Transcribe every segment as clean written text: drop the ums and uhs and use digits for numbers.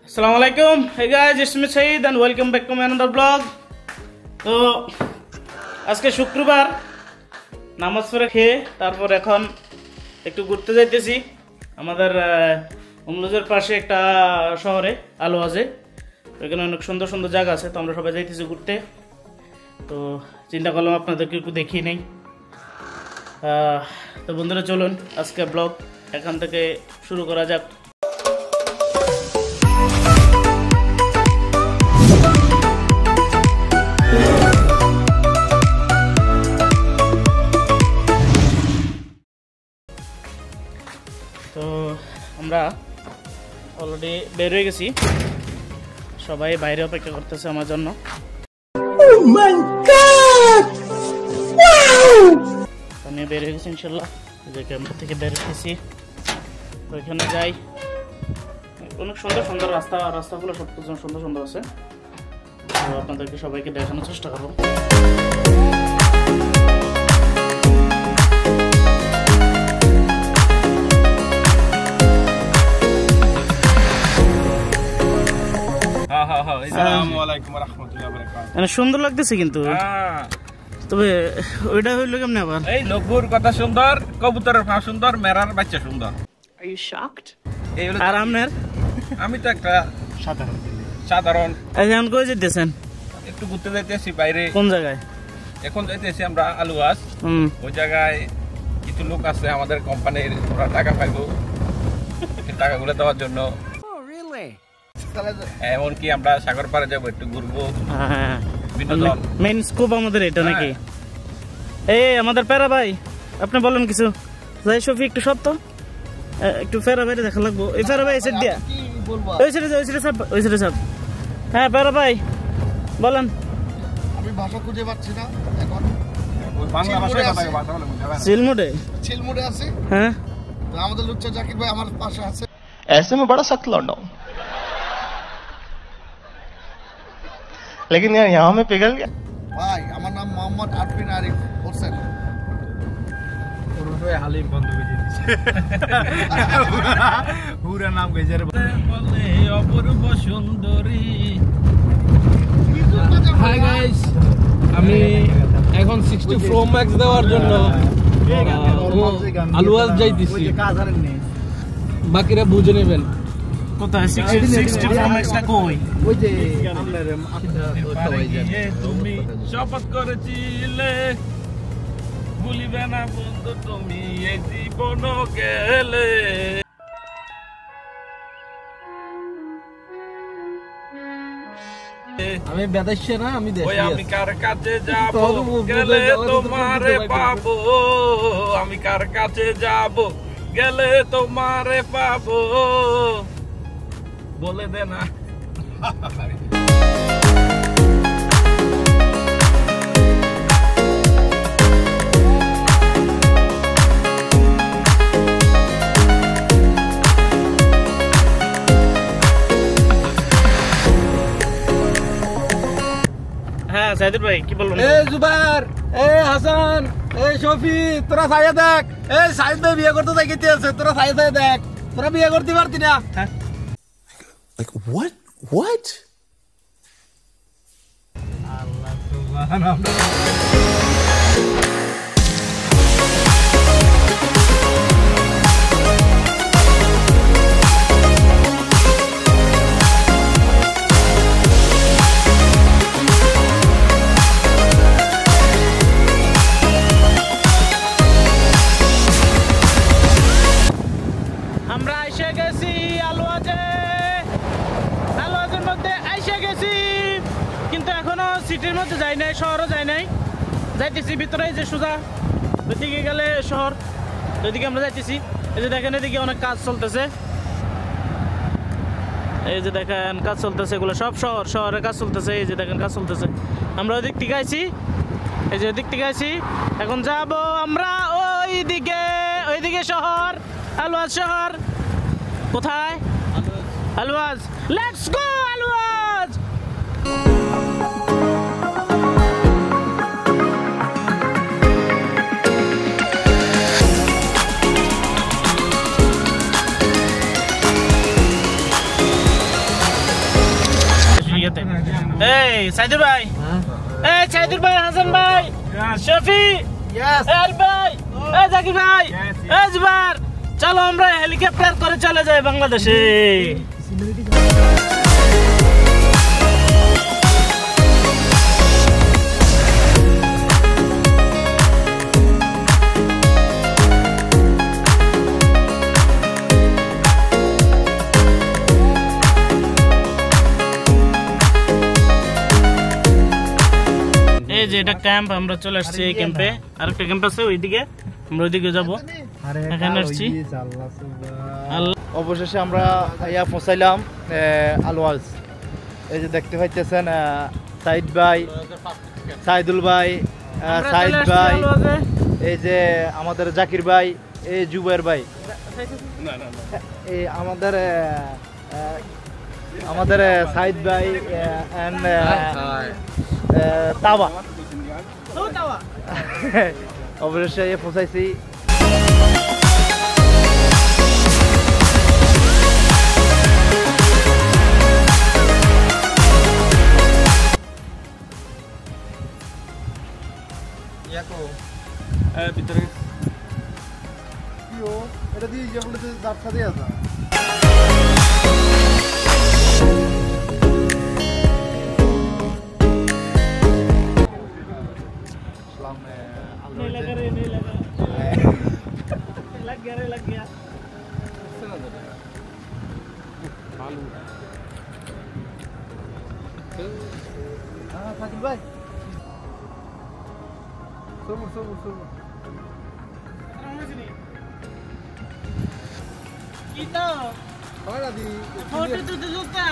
Assalamualaikum. Hey guys, it's me Saeed and welcome back to my another vlog. তো আজকে শুক্রবার নামাজ পড়ে খেয়ে তারপর এখন একটু ঘুরতে যাইতেছি আমাদের উমলুজের পাশে একটা শহরে আলোয়াজে। এখানে অনেক সুন্দর সুন্দর জায়গা আছে, তো আমরা সবাই যাইতেছি ঘুরতে। তো চিন্তা করলাম আপনাদেরকে একটু দেখিয়ে নেই। তো বন্ধুরা চলুন আজকে ব্লগ এখান থেকে শুরু করা যাক। তো আমরা অলরেডি বের হয়ে গেছি, সবাই বাইরে অপেক্ষা করতেছে আমার জন্য। আমি বের হয়ে গেছি ইনশাল্লাহ, যে ক্যাম্প থেকে বের হয়েছি। তো এখানে যাই, অনেক সুন্দর সুন্দর রাস্তাগুলো সব কিছু সুন্দর সুন্দর আছে। তো আপনাদেরকে সবাইকে দেখানোর চেষ্টা করবো। সুন্দর লাগতেছে কিন্তু, তবে ওইটা হইলো কেমনে আবার? এই লোকগুর কথা সুন্দর, কবুতরের পা সুন্দর, মেরার বাচ্চা সুন্দর। Are you shocked? আর আপনার? আমি তো একটা সাধারণ। এখন কই যেতেছেন? একটু ঘুরতে যাইতেছি বাইরে। কোন জায়গায়? এখন যাইতেছি আমরা আলুয়াজ। ওই জায়গায় কিছু লোক আছে আমাদের কোম্পানির, ওরা টাকা পাইবো, টাকাগুলো দেওয়ার জন্য। এমনকি আমরা সাগর পাড়ে যাবো, একটু ঘুরবো। মেইন স্কোপ আমাদের এটা নাকি? এই আমাদের প্যারা ভাই, আপনি বলেন কিছু। যাই শফি একটু সব তো একটু প্যারা ভাই দেখা লাগবো। এই প্যারা ভাই সেট দিয়া ওই সাইডে সব। হ্যাঁ প্যারা ভাই বলেন। আমি ভাষা খুঁজে পাচ্ছি না এখন। বাংলা ভাষায় কথা বলে বুঝা যায় না। চিলমুড়ে আছে। হ্যাঁ তো আমাদের লুচ্চা জাকির ভাই আমার পাশে আছে। ऐसे में बड़ा सख्त लौंडा हूं, लेकिन यार यहाँ में पिघल गया। ভাই আমার নাম মোহাম্মদ আরফিন আরিফ হোসেন। পুরো হালিম বন্ধ করে দিয়েছে। পুরো নাম গেজারে বলে অপূর্ব সুন্দরী। হাই গাইস, আমি এখন 60 প্রো ম্যাক্স দেওয়ার জন্য আলুয়াজ যাইতেছি। বাকিরা বুঝে নেবেন। কোথায় 60 প্রো ম্যাক্সটা কই? ওই যে তুমি শপথ করেছিলে ভুলিবে না বন্ধু তুমি এই জীবন গেলে। আমি বেদাইছে না, আমি দেখি ওই আমি কার কাছে যাব গেলে তোমারে পাবো, আমি কার কাছে যাব গেলে তোমারে পাবো, বলে দে না। হ্যাঁ সাইদুর ভাই কি বলবেন? এই জুবার, এই হাসান, এই শফি, তোরা ছায়া দেখ। এই সাইদ ভাই বিয়ে করতে যাইতে আছে, তোরা ছায়া দেখ। তোরা বিয়ে করতে পারতি না? Like what? আল্লাহ সুবহানাল্লাহ। আমরা এসে গেছি আলোয়াজের মধ্যে এসে গেছি, কিন্তু এখনো সিটির মধ্যে যাই নাই, শহরও যাই নাই। যাইতেছি ভিতরে, যে সোজা ওইদিকে গেলে শহর, ওইদিকে আমরা যাইতেছি। এই যে দেখেন এদিকে অনেক কাজ চলতেছে, এই যে দেখেন কাজ চলতেছে, এগুলো সব শহরে কাজ চলতেছে। এই যে দেখেন কাজ চলতেছে, আমরা ওই দিক থেকে আইছি, এই যে ওইদিক থেকে আইছি। এখন যাব আমরা ওইদিকে শহর, আলুয়াজ শহর। কোথায়? আলুয়াজ। লেটস গো আলুয়াজ। এই সাইদুর ভাই, এই সাইদুর ভাই, হাসান ভাই, শফি, এই ভাই, এই জাকির ভাই, এই জুবার, চলো আমরা হেলিকপ্টার করে চলে যাই বাংলাদেশে। এই যে এটা ক্যাম্প, আমরা চলে আসছি এই ক্যাম্পে। আরেকটা ক্যাম্প আছে ওইদিকে, আমরা ওইদিকে যাবো। এখানে আসছি। অবশেষে আমরা পৌঁছাইলাম আলওয়াজ। এই যে দেখতে পাইতেছেন সাইদ ভাই, সাইদুল ভাই, সাইদ ভাই, এই যে আমাদের জাকির ভাই, এই জুবাইর ভাই, এই আমাদের সাইদ ভাই এন্ড তাওয়া। অবশেষে পৌঁছাইছি। ভিতরে এটা দিয়ে যেগুলো যাত্রা দিয়ে আসা ভাই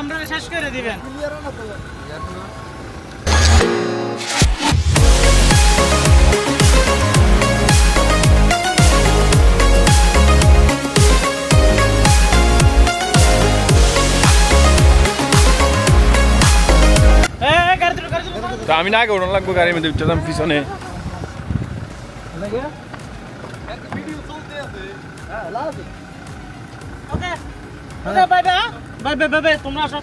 আমরা শেষ করে দিবেন। আমি না আগে ওড়ন লাগবো, গাড়ির মধ্যে উঠতে পিছনে। বাই বাই, তোমরা আসো।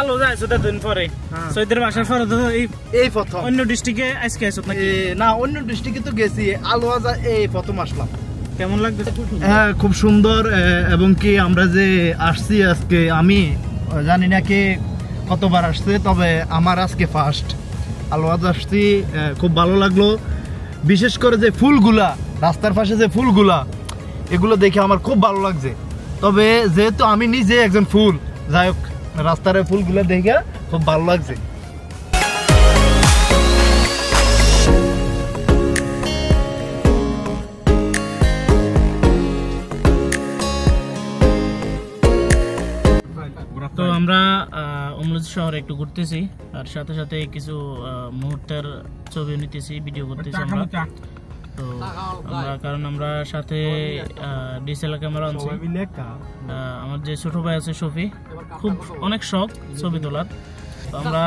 আলো যাইছো দিন পরে, সৈদের বাসার পরে তো এই প্রথম অন্য ডিস্ট্রিক্টে আজকে আইছো নাকি? না, অন্য ডিস্ট্রিক্টে তো গেছি, আলওয়াজা এই প্রথম আসলাম। কেমন লাগছে? হ্যাঁ, খুব সুন্দর। এবং কি আমরা যে আসছি আজকে, আমি জানি না কে কতবার আসছে, তবে আমার আজকে ফার্স্ট আলওয়াজা আসছি। খুব ভালো লাগলো। বিশেষ করে যে ফুলগুলা, রাস্তার পাশে যে ফুলগুলা, এগুলো দেখে আমার খুব ভালো লাগছে। তবে যেহেতু আমি নিজে একজন ফুল, যাই হোক, রাস্তার ফুলগুলো দেখে খুব ভালো লাগছে। তো আমরা অমৃত শহরে একটু ঘুরতেছি, আর সাথে সাথে কিছু মুহূর্তের ছবি নিতেছি, ভিডিও করতেছি আমরা। তো কারণ আমরা সাথে ডিএসএলআর ক্যামেরা আনছি। আমার যে ছোট ভাই আছে শফি, খুব অনেক শখ ছবি তোলার। তো আমরা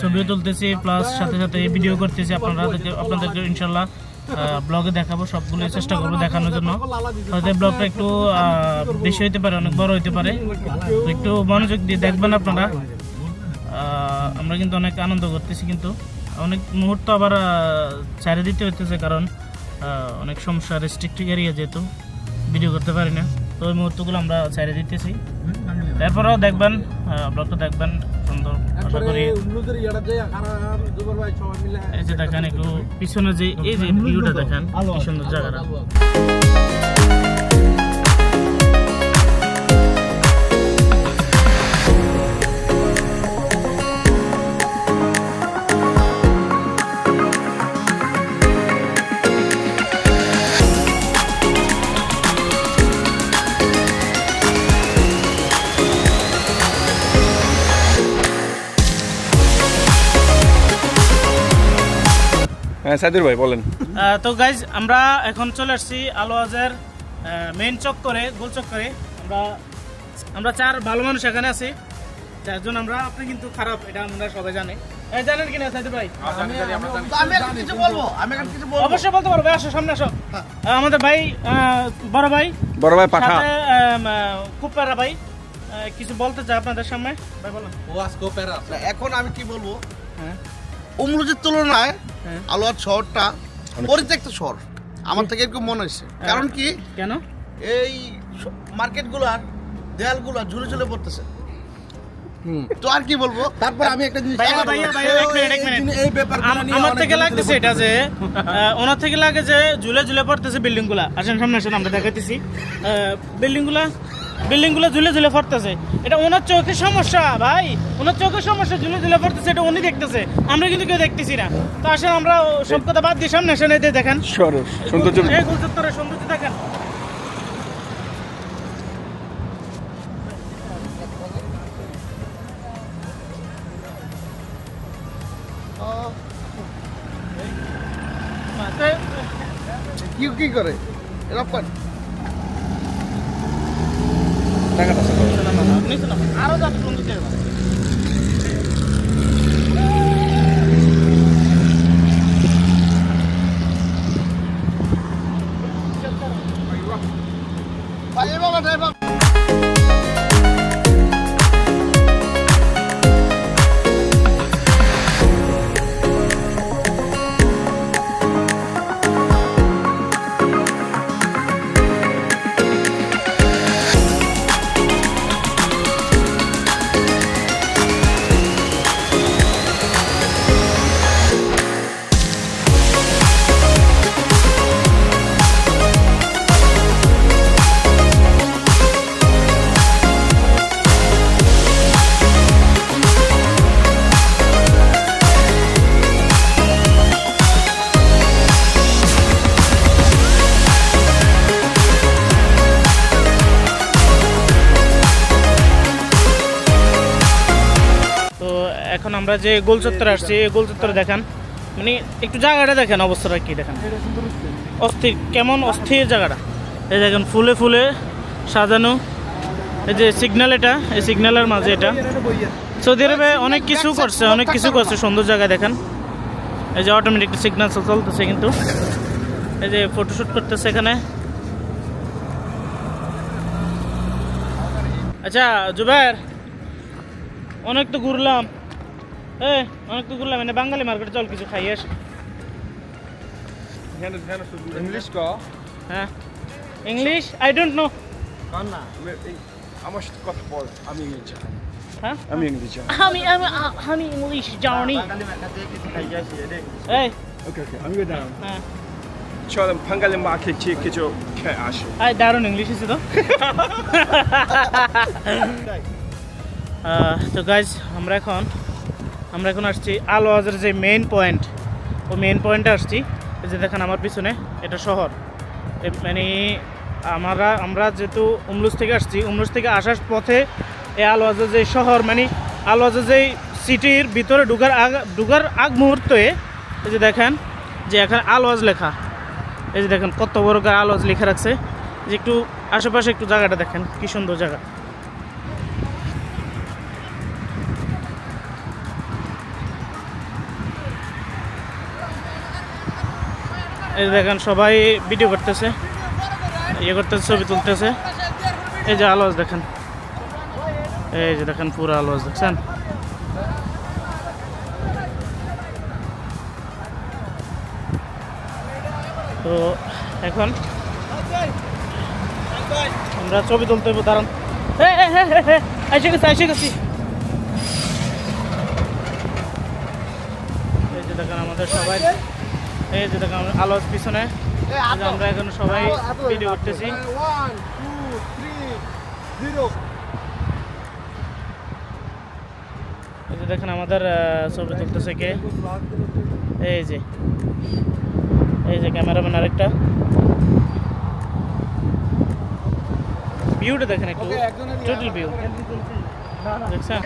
ছবিও তুলতেছি, প্লাস সাথে সাথে ভিডিও করতেছি। আপনাদেরকে ইনশাল্লাহ ব্লগে দেখাবো, সবগুলো চেষ্টা করবো দেখানোর জন্য। হয়তো ব্লগটা একটু বেশি হইতে পারে, অনেক বড় হইতে পারে, একটু মনোযোগ দিয়ে দেখবেন আপনারা। আমরা কিন্তু অনেক আনন্দ করতেছি, কিন্তু অনেক মুহূর্ত আবার ছেড়ে দিতে হইতেছে, কারণ অনেক সমস্যা, রেস্ট্রিক্টেড এরিয়া যেহেতু ভিডিও করতে পারি না। তো ওই মুহূর্তগুলো আমরা ছেড়ে দিতেছি। তারপরেও দেখবেন, ব্লগটা দেখবেন, সুন্দর আশা করি। এই যে দেখেন একটু পিছনে যে এই যে ভিউটা দেখেন, কি সুন্দর জায়গাটা। হ্যাঁ সাইদুর ভাই বলেন। তো গাইজ আমরা এখন চলে আসছি আলোয়াজের মেইন চক্করে, গোল চক্করে। আমরা 4 ভালো মানুষ এখানে আছি, 4 জন আমরা। আপনি কিন্তু খারাপ, এটা আমরা সবাই জানি। জানেন কিনা সাইদুর ভাই? অবশ্যই বলতে পারবো। আসো, সামনে আসো। আমাদের ভাই, বড় ভাই পাঠা, কুপ্পারা ভাই কিছু বলতে চাই আপনাদের সামনে। ভাই বলুন। এখন আমি কি বলবো, উমরুজের তুলনায় আলোয়ার শহরটা পরিত্যক্ত শহর আমার থেকে এরকম মনে হয়েছে। কারণ কি, কেন এই মার্কেটগুলোর দেয়ালগুলো ঝুলে ঝুলে পড়তেছে। তো আর কি বলবো। তারপর আমি একটা জিনিস, আমার থেকে লাগতেছে এটা যে ওনার থেকে লাগে যে ঝুলে ঝুলে পড়তেছে বিল্ডিং গুলা। আসেন সামনে আসেন, আমরা দেখাইতেছি বিল্ডিং গুলা ঝুলে ঝুলে পড়তেছে। এটা ওনার চোখের সমস্যা ভাই, ওনার চোখের সমস্যা, ঝুলে ঝুলে পড়তেছে, এটা উনি দেখতেছে, আমরা কিন্তু কেউ দেখতেছি না। তো আসেন আমরা সব কথা বাদ দিয়ে সামনে আসেন, এতে দেখেন সৌন্দর্য, সৌন্দর্য দেখেন। কি করে এরকম আরো যাতে সৌন্দর্য এখন আমরা যে গোল চত্বরে আসছি, এই গোল চত্বরে দেখেন, মানে একটু জায়গাটা দেখেন, অবস্থাটা কি দেখেন, অস্থির, কেমন অস্থির জায়গাটা। এই দেখেন ফুলে ফুলে সাজানো, এই যে সিগন্যাল, এটা এই সিগন্যালের মাঝে, এটা সৌদি আরবে অনেক কিছু করছে, সুন্দর জায়গা দেখেন। এই যে অটোমেটিক সিগন্যাল চলতেছে, কিন্তু এই যে ফটোশুট করতেছে এখানে। আচ্ছা জুবাইর, অনেক তো ঘুরলাম, মানে বাঙালি মার্কেটে চল কিছু খাই আসি। ইংলিশ ক? হ্যাঁ, ইংলিশ আই ডোন্ট নো। আমার সাথে কথা বল, আমি ইংলিশ জানি। হ্যাঁ, আমি ইংলিশ জানি। আমি ইংলিশ জানি। এই ওকে আমি গেলাম। হ্যাঁ, চল বাঙালি মার্কেটে কিছু খেয়ে আসি। দারুণ ইংলিশ আছে তো। তো গাইজ, আমরা এখন আসছি আলোয়াজের যে মেইন পয়েন্ট, ওই মেইন পয়েন্টে আসছি। এই যে দেখেন আমার পিছনে, এটা শহর। মানে আমরা যেহেতু উমলুজ থেকে আসছি, উমলুজ থেকে আসার পথে এই আলোয়াজের যে শহর, মানে আলোয়াজের যে সিটির ভিতরে ঢুকার আগ মুহূর্তে এই যে দেখেন যে এখানে আলোয়াজ লেখা। এই যে দেখেন কত বড় করে আলোয়াজ লেখা রাখছে। যে একটু আশেপাশে একটু জায়গাটা দেখেন, কি সুন্দর জায়গা। এই দেখেন সবাই ভিডিও করতেছে, ছবি তুলতেছে। এই যে আলোয়াজ দেখেন, এই যে দেখেন পুরো আলোয়াজ দেখছেন। তো এখন আমরা ছবি তুলতে হবে, দাঁড়ান। এসে গেছি। এই যে দেখেন আমাদের সবাই, এই যে দেখেন আলোয়াজ পিছনে, আমরা এখন সবাই ভিডিও করতেছি। এই যে দেখেন আমাদের ছবি তুলতেছে কে, এই যে ক্যামেরাম্যান আরেকটা। ভিউটা দেখেন একটু, টোটাল ভিউ। দেখছেন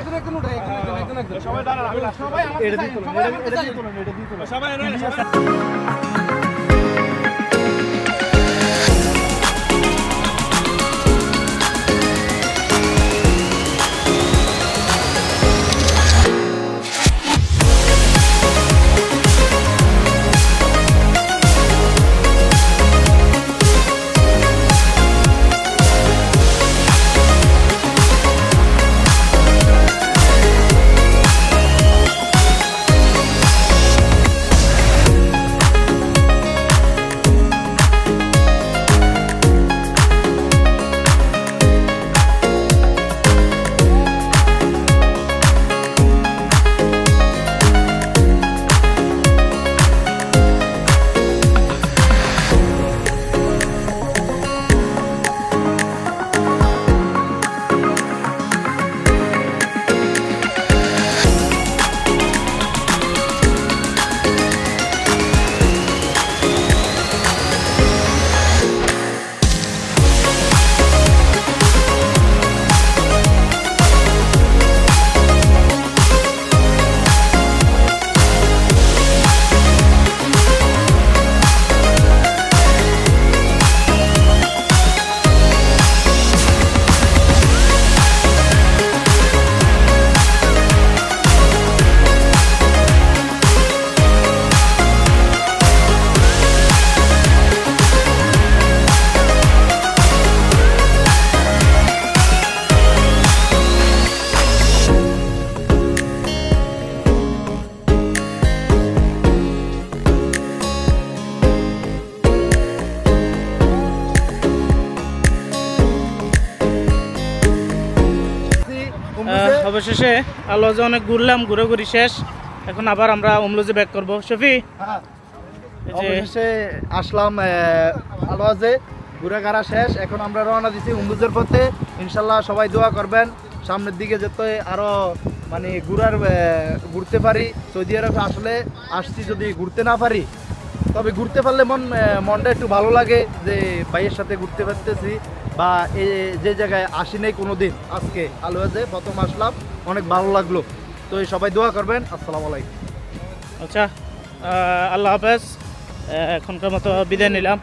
অবশেষে আলোজে অনেক ঘুরলাম, ঘুরে শেষ। এখন আবার আমরা উমলুজে ব্যাক করব। শফি অবশেষে আসলাম আলোয়াজে, ঘুরে শেষ। এখন আমরা রওনা দিছি উমলুজের পথে। ইনশাল্লাহ সবাই দোয়া করবেন সামনের দিকে যেতে আরো মানে ঘুরতে পারি। সৌদি আরবে আসলে আসছি, যদি ঘুরতে না পারি তবে ঘুরতে পারলে মনটা একটু ভালো লাগে যে ভাইয়ের সাথে ঘুরতে পারতেছি, বা যে জায়গায় আসি নাই কোনোদিন, আজকে আলোয়াজে প্রথম আসলাম, অনেক ভালো লাগলো। তো সবাই দোয়া করবেন। আসসালামু আলাইকুম। আচ্ছা, আল্লাহ হাফেজ। এখনকার মতো বিদায় নিলাম।